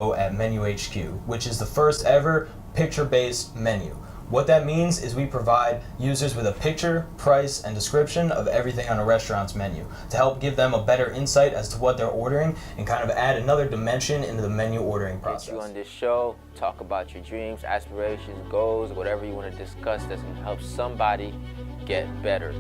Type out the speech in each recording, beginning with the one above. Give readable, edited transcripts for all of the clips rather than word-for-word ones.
at MenuHQ, which is the first ever picture-based menu. What that means is we provide users with a picture, price, and description of everything on a restaurant's menu to help give them a better insight as to what they're ordering and kind of add another dimension into the menu ordering process. Get you on this show, talk about your dreams, aspirations, goals, whatever you want to discuss that's going to help somebody get better.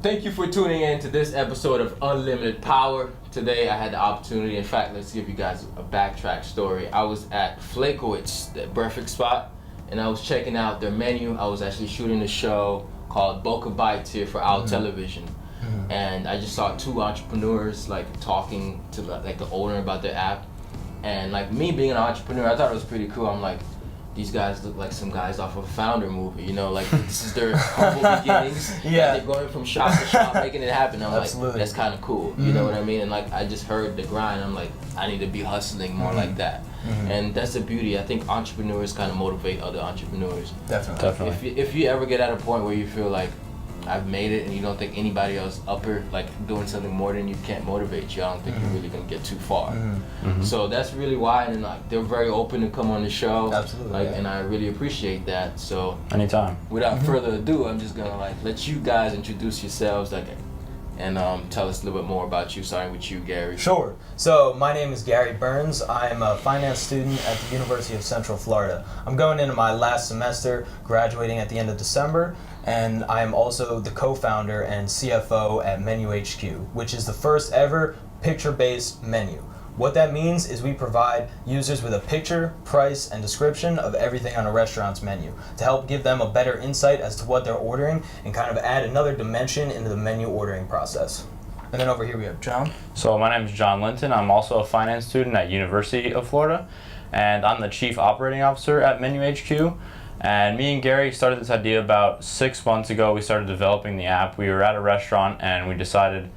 Thank you for tuning in to this episode of Unlimited Power. Today I had the opportunity, in fact, let's give you guys a backtrack story. I was at Flakowitz, the breakfast spot, and I was checking out their menu. I was actually shooting a show called Boca Bites here for Our Television. And I just saw two entrepreneurs talking to the owner about their app. And me being an entrepreneur, I thought it was pretty cool. I'm like, these guys look like some guys off of a Founder movie, this is their humble beginnings. Yeah. They're going from shop to shop, making it happen. I'm Absolutely. like, that's kind of cool. You know what I mean? And I just heard the grind. I'm like, I need to be hustling more like that. And that's the beauty. I think entrepreneurs kind of motivate other entrepreneurs. Definitely. If you ever get at a point where you feel like I've made it and you don't think anybody else doing something more than you can't motivate you, I don't think you're really gonna get too far. So that's really why, and they're very open to come on the show. Absolutely. And I really appreciate that. So anytime. Without further ado, I'm just gonna let you guys introduce yourselves and tell us a little bit more about you, starting with you, Gary. Sure. So my name is Gary Burns. I'm a finance student at the University of Central Florida. I'm going into my last semester, graduating at the end of December, and I am also the co-founder and CFO at MenuHQ, which is the first ever picture-based menu. What that means is we provide users with a picture, price, and description of everything on a restaurant's menu to help give them a better insight as to what they're ordering and kind of add another dimension into the menu ordering process. And then over here we have John. So my name is John Linton. I'm also a finance student at University of Florida, and I'm the Chief Operating Officer at MenuHQ. And me and Gary started this idea about 6 months ago. We started developing the app. We were at a restaurant and we decided,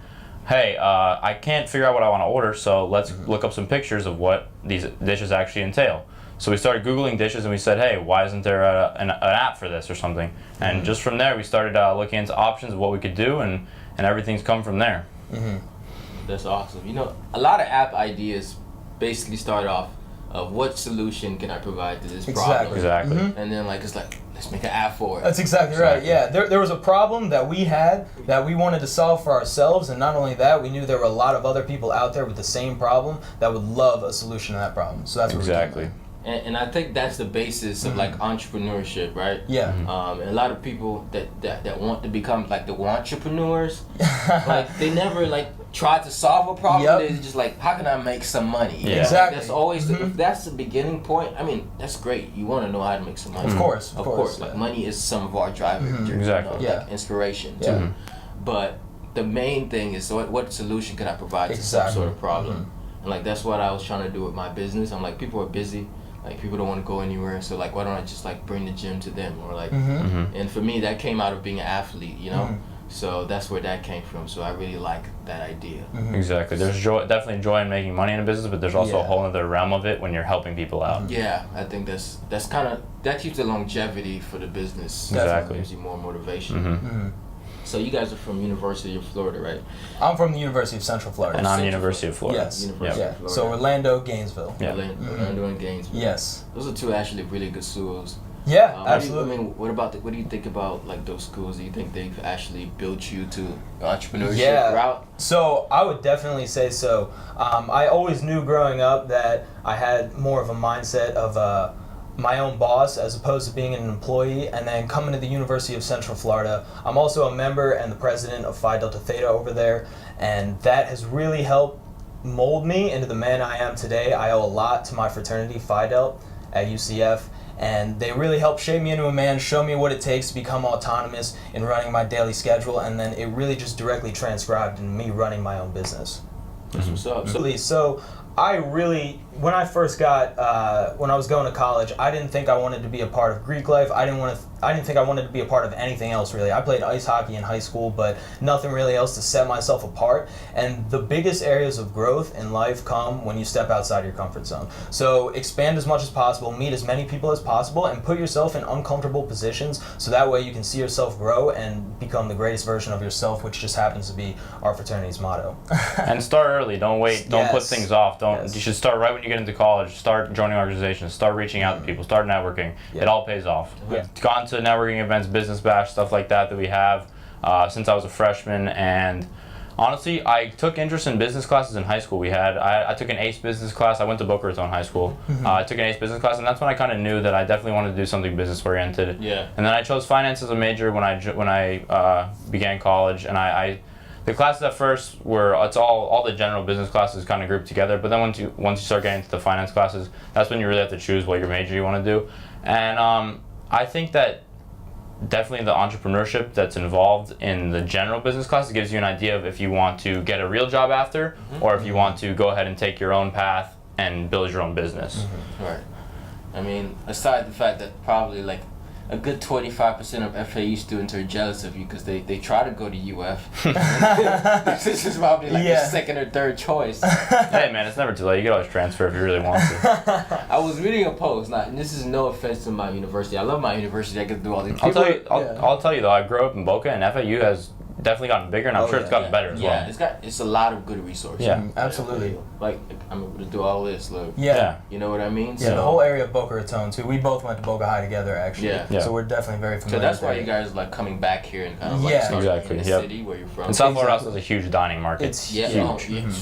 hey, I can't figure out what I want to order, so let's look up some pictures of what these dishes actually entail. So we started Googling dishes and we said, hey, why isn't there an app for this or something? And just from there, we started looking into options of what we could do, and everything's come from there. That's awesome. A lot of app ideas basically start off of what solution can I provide to this problem? Exactly. And then let's make an app for it. That's exactly right, yeah. There was a problem that we had that we wanted to solve for ourselves, and not only that, we knew there were a lot of other people out there with the same problem that would love a solution to that problem. So that's what exactly. we're doing. And I think that's the basis of entrepreneurship, right? Yeah. And a lot of people that want to become the entrepreneurs, they never try to solve a problem. Yep. They're just how can I make some money? Yeah. Exactly. That's always if that's the beginning point. I mean, that's great. You want to know how to make some money. Of course. Yeah. Money is some of our driving Exactly. inspiration too. Yeah. But the main thing is what solution can I provide to some sort of problem? And that's what I was trying to do with my business. I'm people are busy. People don't want to go anywhere, so why don't I just bring the gym to them, or and for me that came out of being an athlete, so that's where that came from. So I really like that idea. Exactly. There's definitely joy in making money in a business, but there's also a whole other realm of it when you're helping people out. Yeah, I think that's that keeps the longevity for the business. Exactly. Gives you more motivation. So you guys are from University of Florida, right? I'm from the University of Central Florida. And I'm University of Florida. Yes. University of Florida. So Orlando, Gainesville. Yeah. Orlando and Gainesville. Yes. Those are two actually really good schools. Yeah, absolutely. What do you think about those schools? Do you think they've actually built you to entrepreneurship route? So I would definitely say so. I always knew growing up that I had more of a mindset of my own boss as opposed to being an employee, and then coming to the University of Central Florida. I'm also a member and the president of Phi Delta Theta over there, and that has really helped mold me into the man I am today. I owe a lot to my fraternity, Phi Delta, at UCF, and they really helped shape me into a man, show me what it takes to become autonomous in running my daily schedule, and then it really just directly transcribed in me running my own business. That's what's up. So I really, when I first got, when I was going to college, I didn't think I wanted to be a part of Greek life. I didn't want to didn't think I wanted to be a part of anything else really. I played ice hockey in high school, but nothing really else to set myself apart. And the biggest areas of growth in life come when you step outside your comfort zone. So expand as much as possible, meet as many people as possible, and put yourself in uncomfortable positions so that way you can see yourself grow and become the greatest version of yourself, which just happens to be our fraternity's motto. And start early. Don't wait. Don't put Yes. things off. Yes. You should start right when you get into college. Start joining organizations. Start reaching out to people. Start networking. Yeah. It all pays off. Yeah. Gone to networking events, business bash, stuff like that we have since I was a freshman. And honestly, I took interest in business classes in high school. I took an ACE business class. I went to Boca Raton High School. I took an ACE business class, and that's when I kind of knew that I definitely wanted to do something business oriented. Yeah. And then I chose finance as a major when I began college, and the classes at first it's all the general business classes kind of grouped together, but then once you start getting into the finance classes, that's when you really have to choose what your major you want to do. And I think that definitely the entrepreneurship that's involved in the general business classes gives you an idea of if you want to get a real job after, or if you want to go ahead and take your own path and build your own business. Right. I mean, aside the fact that probably like a good 25% of FAU students are jealous of you because they try to go to UF. This is probably like your second or third choice. Hey man, it's never too late. You can always transfer if you really want to. I was reading a post. Now, and this is no offense to my university. I love my university. I get to do all these. I'll tell you though. I grew up in Boca, and FAU has definitely gotten bigger, and I'm sure it's gotten better as well. Yeah, it's a lot of good resources. Yeah, absolutely. Like I'm able to do all this. Look. Yeah. You know what I mean? Yeah, the whole area of Boca Raton too. We both went to Boca High together, actually. Yeah. So we're definitely very familiar. So that's with why it. you guys like coming back here and kind of like Yeah. starting Exactly, in the yep. city where you're from. And South Florida also has a huge dining market. It's Yeah, huge. oh, yeah.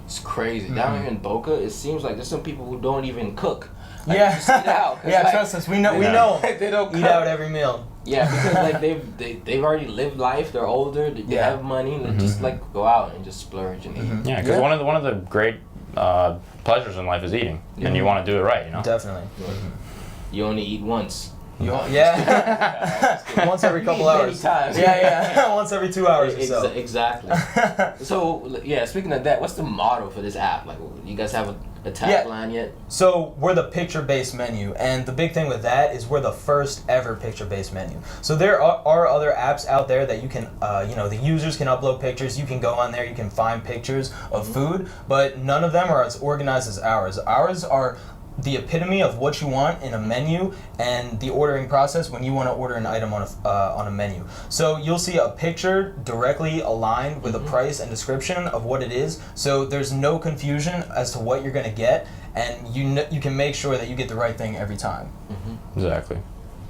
It's crazy. Down here in Boca, it seems like there's some people who don't even cook. Like, Yeah. just eat out. 'Cause, Yeah, like, trust us. We know. they don't Eat cook. out every meal. Yeah, because like they've already lived life. They're older. They Yeah. have money. And they just like go out and just splurge and eat. Yeah, because one of the great pleasures in life is eating, and you want to do it right, you know. Definitely. You only eat once. Yeah. Once every couple Many hours. times. Yeah. Once every 2 hours or so. Exactly. So yeah, speaking of that, what's the motto for this app? Like, you guys have a tagline yet? So we're the picture-based menu, and the big thing with that is we're the first ever picture-based menu. So there are other apps out there that you can, the users can upload pictures. You can go on there, you can find pictures of food, but none of them are as organized as ours. Ours are the epitome of what you want in a menu and the ordering process when you want to order an item on a menu. So you'll see a picture directly aligned with a price and description of what it is, so there's no confusion as to what you're going to get, and you can make sure that you get the right thing every time. Exactly.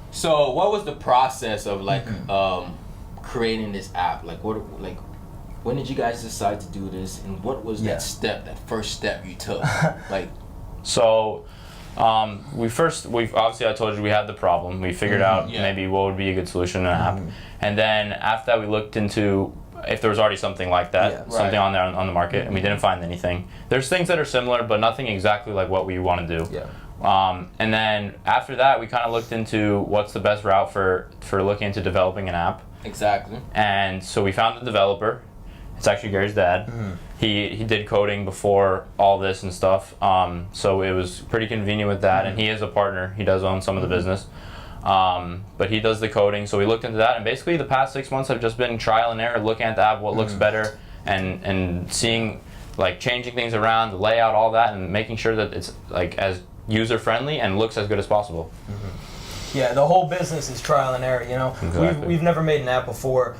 So what was the process of like creating this app? Like when did you guys decide to do this, and what was that first step you took? Like, so we've obviously, I told you we had the problem. We figured out maybe what would be a good solution in an app, and then after that we looked into if there was already something like that, something on there on the market, and we didn't find anything. There's things that are similar, but nothing exactly like what we want to do. Yeah. And then after that, we kind of looked into what's the best route for looking into developing an app. exactly. And so we found a developer. It's actually Gary's dad. He did coding before all this and stuff. So it was pretty convenient with that. And he is a partner. He does own some of the business. But he does the coding. So we looked into that. And basically the past 6 months have just been trial and error, looking at the app, what looks better, and seeing, like, changing things around, the layout, all that, and making sure that it's like as user friendly and looks as good as possible. Yeah, the whole business is trial and error. You know, Exactly. we've never made an app before.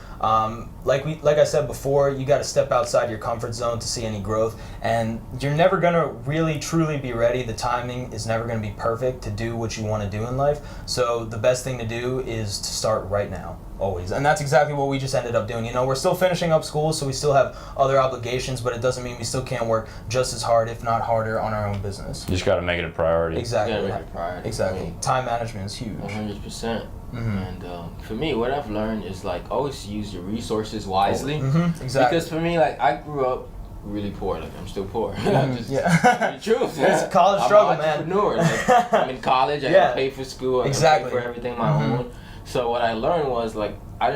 Like I said before, you got to step outside your comfort zone to see any growth, and you're never gonna really truly be ready. The timing is never gonna be perfect to do what you want to do in life. So the best thing to do is to start right now, always, and that's exactly what we just ended up doing. You know, we're still finishing up school, so we still have other obligations, but it doesn't mean we still can't work just as hard, if not harder, on our own business. You just got to make it a priority. Exactly. Yeah, make it a priority. Exactly. Time management is huge. 100%. And for me, what I've learned is like always use your resources wisely. Exactly. Because for me, like I grew up really poor. Like I'm still poor. I'm just the truth. It's a college struggle, I'm an man. entrepreneur. Like, I'm in college. I gotta pay for school. I gotta pay for everything my own. So what I learned was like I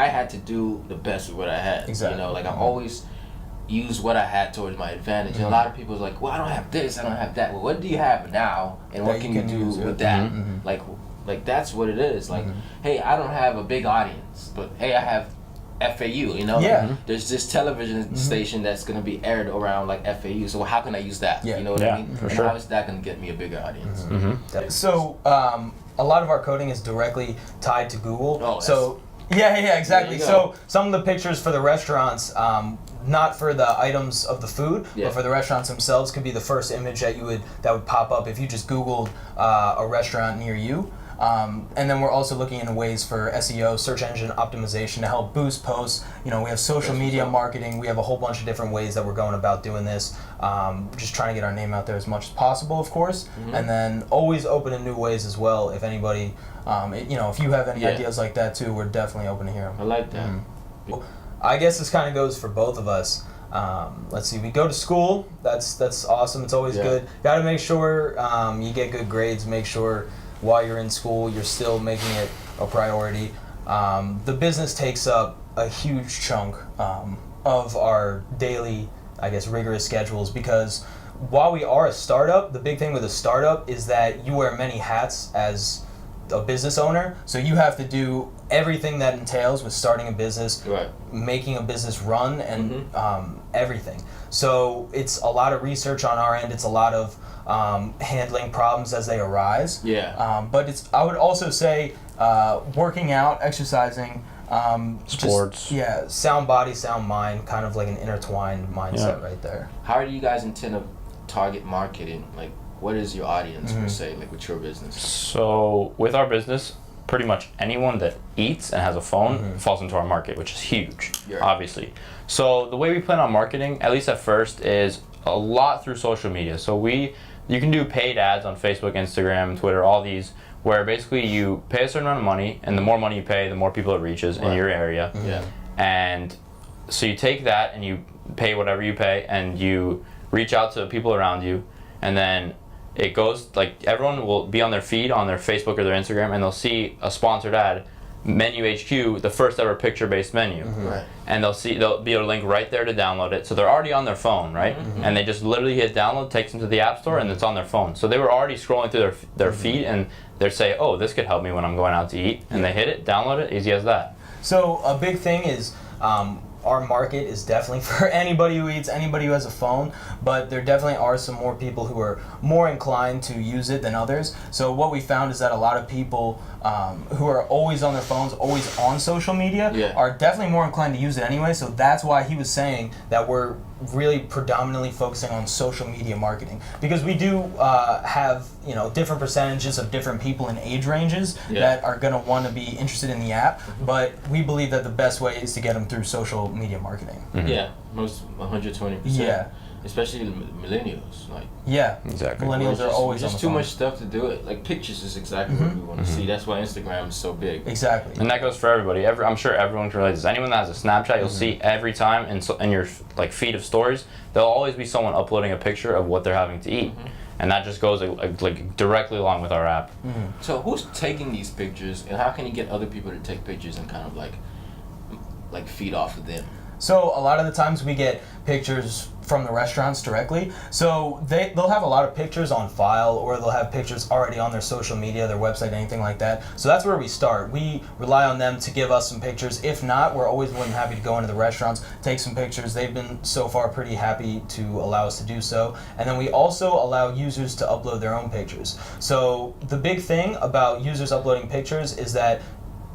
had to do the best with what I had. Exactly. You know, like I always use what I had towards my advantage. And a lot of people is like, well, I don't have this, I don't have that. Well, what do you have now, and what That can you you can do use, with that? Like, Like that's what it is. Like, hey, I don't have a big audience, but hey, I have FAU, you know? Yeah. There's this television station that's gonna be aired around like FAU, so how can I use that? Yeah. You know what I mean? For And sure. how is that gonna get me a bigger audience? So a lot of our coding is directly tied to Google. Oh, so yeah, exactly. There you go. So some of the pictures for the restaurants, not for the items of the food, Yeah. but for the restaurants themselves, could be the first image that would pop up if you just Googled a restaurant near you. And then we're also looking into ways for SEO, search engine optimization, to help boost posts. You know, we have social That's media what's up. marketing. We have a whole bunch of different ways that we're going about doing this. Just trying to get our name out there as much as possible, of course. And then always open to new ways as well. If anybody, if you have any ideas like that too, we're definitely open to hear them. I like that. I guess this kind of goes for both of us. Let's see, we go to school. That's awesome. It's always good. Got to make sure you get good grades. Make sure while you're in school, you're still making it a priority. The business takes up a huge chunk of our daily, I guess, rigorous schedules, because while we are a startup, the big thing with a startup is that you wear many hats as a business owner. So you have to do everything that entails with starting a business, Right. making a business run, and everything. So it's a lot of research on our end. It's a lot of handling problems as they arise. Yeah. But I would also say working out, exercising, Sports. sound body, sound mind, kind of like an intertwined mindset right there. How do you guys intend to target marketing? Like, what is your audience per se, like with your business? So with our business, pretty much anyone that eats and has a phone falls into our market, which is huge, obviously. So the way we plan on marketing, at least at first, is a lot through social media. So you can do paid ads on Facebook, Instagram, Twitter, all these, where basically you pay a certain amount of money, and the more money you pay, the more people it reaches in your area. Yeah. And so you take that and you pay whatever you pay, and you reach out to people around you, and then it goes, like, everyone will be on their feed on their Facebook or their Instagram, and they'll see a sponsored ad, MenuHQ, the first ever picture-based menu. Right. And there'll be a link right there to download it. So they're already on their phone, right? And they just literally hit download, takes them to the App Store, and it's on their phone. So they were already scrolling through their feed, and they say, oh, this could help me when I'm going out to eat. And they hit it, download it, easy as that. So a big thing is our market is definitely for anybody who eats, anybody who has a phone, but there definitely are some more people who are more inclined to use it than others. So what we found is that a lot of people who are always on their phones, always on social media, are definitely more inclined to use it anyway. So that's why he was saying that we're really predominantly focusing on social media marketing, because we do have different percentages of different people in age ranges that are going to want to be interested in the app, but we believe that the best way is to get them through social media marketing. Yeah, most 120%. Yeah. Especially the millennials, like. Yeah, Exactly. millennials are always on just the too phone. much stuff to do it. Like pictures is exactly what we want to see. That's why Instagram is so big. Exactly. And that goes for everybody. I'm sure everyone can relate to this. Anyone that has a Snapchat, you'll see every time in your like feed of stories, there'll always be someone uploading a picture of what they're having to eat. And that just goes like directly along with our app. So who's taking these pictures, and how can you get other people to take pictures and kind of like feed off of them? So a lot of the times we get pictures from the restaurants directly. So they'll have a lot of pictures on file, or they'll have pictures already on their social media, their website, anything like that. So that's where we start. We rely on them to give us some pictures. If not, we're always more than happy to go into the restaurants, take some pictures. They've been so far pretty happy to allow us to do so. And then we also allow users to upload their own pictures. So the big thing about users uploading pictures is that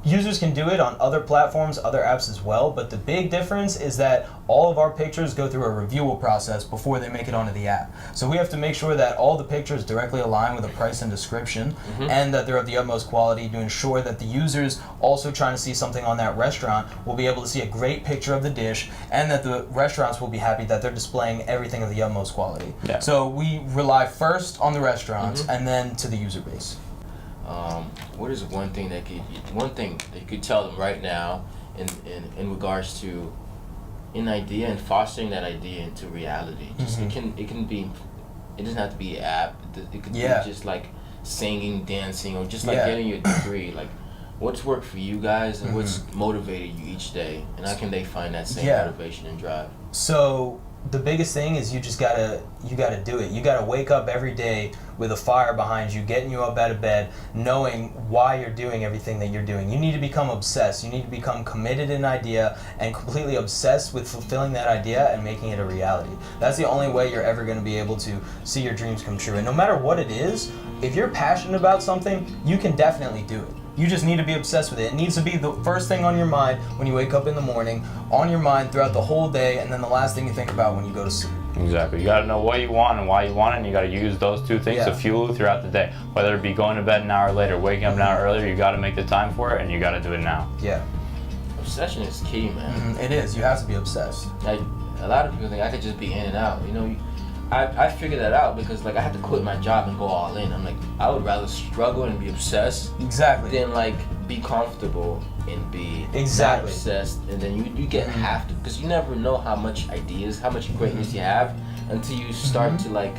users can do it on other platforms, other apps as well, but the big difference is that all of our pictures go through a reviewal process before they make it onto the app. So we have to make sure that all the pictures directly align with the price and description, and that they're of the utmost quality, to ensure that the users also trying to see something on that restaurant will be able to see a great picture of the dish, and that the restaurants will be happy that they're displaying everything of the utmost quality. Yeah. So we rely first on the restaurants and then to the user base. What is one thing that you could tell them right now in regards to an idea and fostering that idea into reality? Just it doesn't have to be an app. It could be just like singing, dancing, or just like getting your degree. Like, what's worked for you guys, and what's motivated you each day, and how can they find that same motivation and drive? So the biggest thing is you gotta do it. You gotta wake up every day with a fire behind you, getting you up out of bed, knowing why you're doing everything that you're doing. You need to become obsessed. You need to become committed in an idea and completely obsessed with fulfilling that idea and making it a reality. That's the only way you're ever gonna be able to see your dreams come true. And no matter what it is, if you're passionate about something, you can definitely do it. You just need to be obsessed with it. It needs to be the first thing on your mind when you wake up in the morning, on your mind throughout the whole day, and then the last thing you think about when you go to sleep. Exactly. You got to know what you want and why you want it, and you got to use those two things to fuel you throughout the day. Whether it be going to bed an hour later, waking up an hour earlier, you got to make the time for it, and you got to do it now. Yeah. Obsession is key, man. It is. You have to be obsessed. Like, a lot of people think I could just be in and out. You know, I figured that out because like I had to quit my job and go all in. I'm like, I would rather struggle and be obsessed than like be comfortable and be not obsessed. And then you get have to, because you never know how much ideas, how much greatness you have until you start to like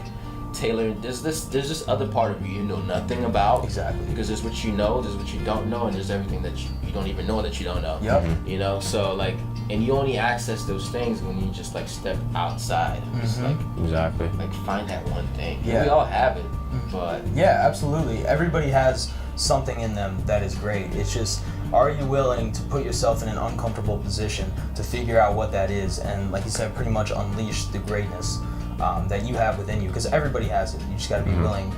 tailor. There's this other part of you know nothing about. Exactly. Because there's what you know, there's what you don't know, and there's everything that you don't even know that you don't know. Yep. You know, so like, and you only access those things when you just like step outside and just like find that one thing. Yeah. We all have it, but yeah, absolutely. Everybody has something in them that is great. It's just, are you willing to put yourself in an uncomfortable position to figure out what that is, and like you said, pretty much unleash the greatness that you have within you, because everybody has it. You just got to be willing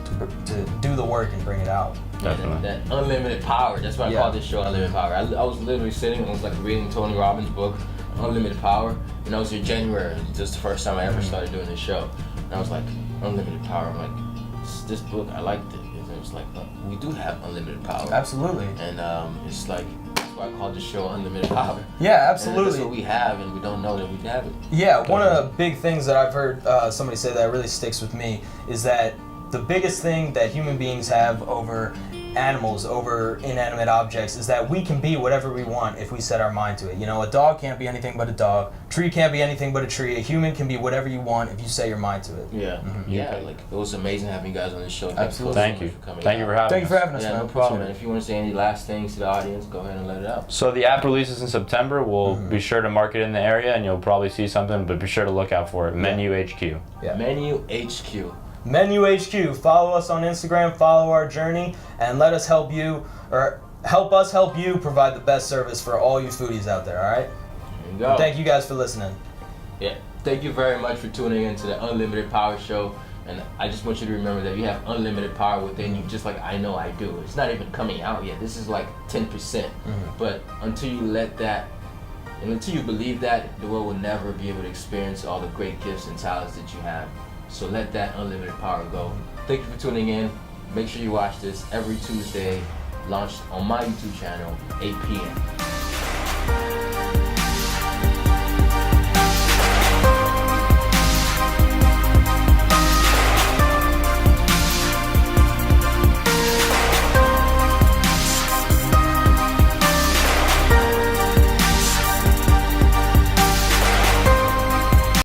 to do the work and bring it out. Definitely. That unlimited power. That's why I call this show Unlimited Power. I was literally sitting and was like reading Tony Robbins' book, Unlimited Power, and I was in January. Just the first time I ever started doing this show, and I was like, Unlimited Power. I'm like, this book, I liked it. And it was like, we do have unlimited power. Absolutely. And it's like, that's why I called the show Unlimited Power. Yeah, absolutely. And that's what we have, and we don't know that we have it. Yeah, one of the big things that I've heard somebody say that really sticks with me is that the biggest thing that human beings have over animals, over inanimate objects, is that we can be whatever we want if we set our mind to it. You know, a dog can't be anything but a dog. A tree can't be anything but a tree. A human can be whatever you want if you set your mind to it. Yeah. Yeah, like, it was amazing having you guys on this show. Absolutely. Thank you. Thank you for having us. Thank you for having us, man. man. No problem, man. If you want to say any last things to the audience, go ahead and let it out. So the app releases in September. We'll be sure to mark it in the area, and you'll probably see something, but be sure to look out for it. MenuHQ. Yeah. MenuHQ. MenuHQ. Follow us on Instagram, follow our journey, and let us help you, or help us help you provide the best service for all you foodies out there, all right? There you go. Thank you guys for listening. Yeah. Thank you very much for tuning in to the Unlimited Power Show. And I just want you to remember that you have unlimited power within you, just like I know I do. It's not even coming out yet. This is like 10%. But until you let that, and until you believe that, the world will never be able to experience all the great gifts and talents that you have. So let that unlimited power go. Thank you for tuning in. Make sure you watch this every Tuesday, launched on my YouTube channel, 8 p.m.